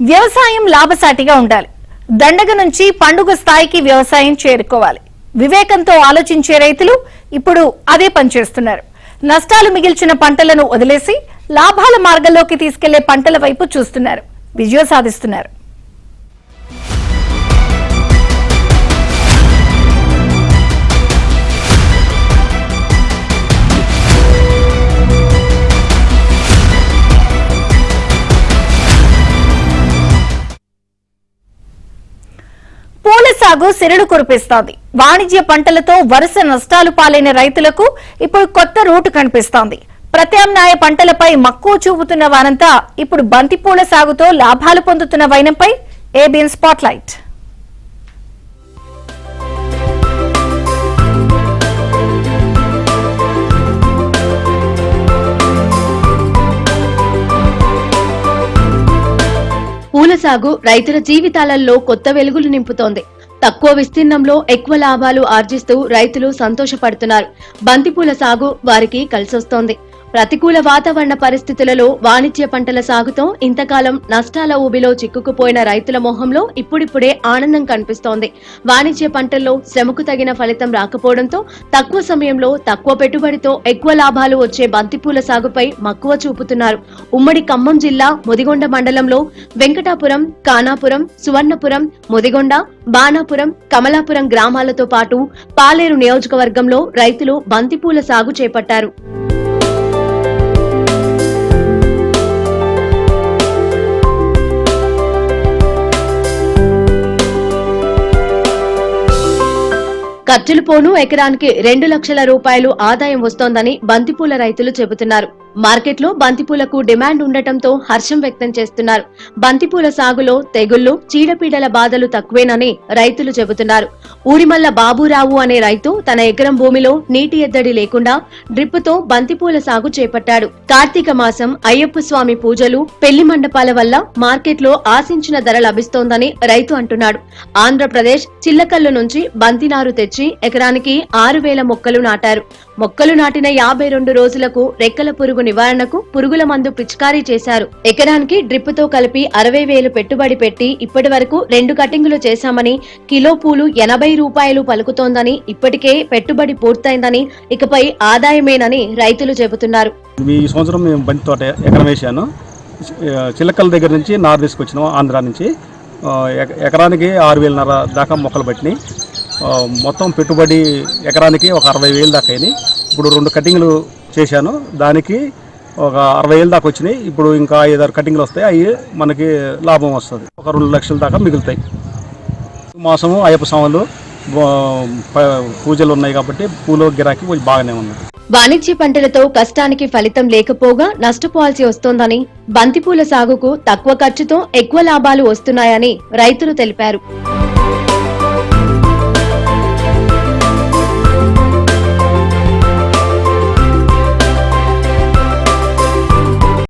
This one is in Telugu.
వ్యవసాయం లాభసాటిగా ఉండాలి. దండగ నుంచి పండుగ స్థాయికి వ్యవసాయం చేరుకోవాలి. వివేకంతో ఆలోచించే రైతులు ఇప్పుడు అదే పనిచేస్తున్నారు. నష్టాలు మిగిల్చిన పంటలను వదిలేసి లాభాల మార్గంలోకి తీసుకెళ్లే పంటల వైపు చూస్తున్నారు. విజయం సాధిస్తున్నారు. పూల సాగు సిరులు కురిపిస్తోంది. వాణిజ్య పంటలతో వరుస నష్టాలు పాలైన రైతులకు ఇప్పుడు కొత్త రూటు కనిపిస్తోంది. ప్రత్యామ్నాయ పంటలపై మక్కువ చూపుతున్న వారంతా ఇప్పుడు బంతిపూల సాగుతో లాభాలు పొందుతున్న వైనంపై ఏబిఎన్ స్పాట్లైట్. పూల సాగు రైతుల జీవితాలలో కొత్త వెలుగులు నింపుతోంది. తక్కువ విస్తీర్ణంలో ఎక్కువ లాభాలు ఆర్జిస్తూ రైతులు సంతోషపడుతున్నారు. బంతిపూల సాగు వారికి కలిసొస్తోంది. ప్రతికూల వాతావరణ పరిస్థితులలో వాణిజ్య పంటల సాగుతో ఇంతకాలం నష్టాల ఊబిలో చిక్కుకుపోయిన రైతుల మొహంలో ఇప్పుడిప్పుడే ఆనందం కనిపిస్తోంది. వాణిజ్య పంటల్లో శ్రమకు తగిన ఫలితం రాకపోవడంతో తక్కువ సమయంలో తక్కువ పెట్టుబడితో ఎక్కువ లాభాలు వచ్చే బంతిపూల సాగుపై మక్కువ చూపుతున్నారు. ఉమ్మడి ఖమ్మం జిల్లా ముదిగొండ మండలంలో వెంకటాపురం, కానాపురం, సువర్ణపురం, ముదిగొండ, బాణాపురం, కమలాపురం గ్రామాలతో పాటు పాలేరు నియోజకవర్గంలో రైతులు బంతిపూల సాగు చేపట్టారు. ఖర్చులు పోను ఎకరానికి 2 లక్షల రూపాయలు ఆదాయం వస్తోందని బంతిపూల రైతులు చెబుతున్నారు. మార్కెట్లో బంతిపూలకు డిమాండ్ ఉండటంతో హర్షం వ్యక్తం చేస్తున్నారు. బంతిపూల సాగులో తెగుళ్లు, చీడపీడల బాధలు తక్కువేనని రైతులు చెబుతున్నారు. ఊరిమల్ల బాబురావు అనే రైతు తన ఎకరం భూమిలో నీటి ఎద్దడి లేకుండా డ్రిప్పుతో బంతిపూల సాగు చేపట్టాడు. కార్తీక మాసం, అయ్యప్ప స్వామి పూజలు, పెళ్లి మండపాల వల్ల మార్కెట్లో ఆశించిన ధర లభిస్తోందని రైతు అంటున్నాడు. ఆంధ్రప్రదేశ్ చిల్లకల్లు నుంచి బంతినారు తెచ్చి ఎకరానికి 6,000 మొక్కలు నాటారు. మొక్కలు నాటిన 52 రోజులకు రెక్కల పురుగు నివారణకు పురుగుల మందు పిచికారీ చేశారు. ఎకరానికి డ్రిప్పుతో కలిపి 60,000 పెట్టుబడి పెట్టి ఇప్పటి వరకు 2 కటింగులు చేశామని, కిలో పూలు 80 రూపాయలు పలుకుతోందని, ఇప్పటికే పెట్టుబడి పూర్తయిందని, ఇకపై ఆదాయమేనని రైతులు చెబుతున్నారు. ఈ సంవత్సరం మేము బంతి తోట ఎకరం వేసాను. చిల్లకల దగ్గర నుంచి నారు తీసుకొచ్చినాం ఆంధ్రా నుంచి. ఎకరానికి 6,500 దాకా మొక్కలు పట్టినాయి. మొత్తం పెట్టుబడి ఎకరానికి ఒక 60,000 దాకా అయినాయి. ఇప్పుడు 2 కటింగ్లు చేశాను, దానికి ఒక 60,000 దాకా వచ్చినాయి. ఇప్పుడు ఇంకా 5-6 కటింగ్లు వస్తాయి, అవి మనకి లాభం వస్తుంది. ఒక 2 లక్షల దాకా మిగులుతాయి. మాసము అయ్యప్ప స్వాములు పూజలు ఉన్నాయి కాబట్టి పూల గిరాకీ కొంచెం బాగానే ఉంది. వాణిజ్య పంటలతో కష్టానికి ఫలితం లేకపోగా నష్టపోవాల్సి వస్తోందని, బంతిపూల సాగుకు తక్కువ ఖర్చుతో ఎక్కువ లాభాలు వస్తున్నాయని రైతులు తెలిపారు.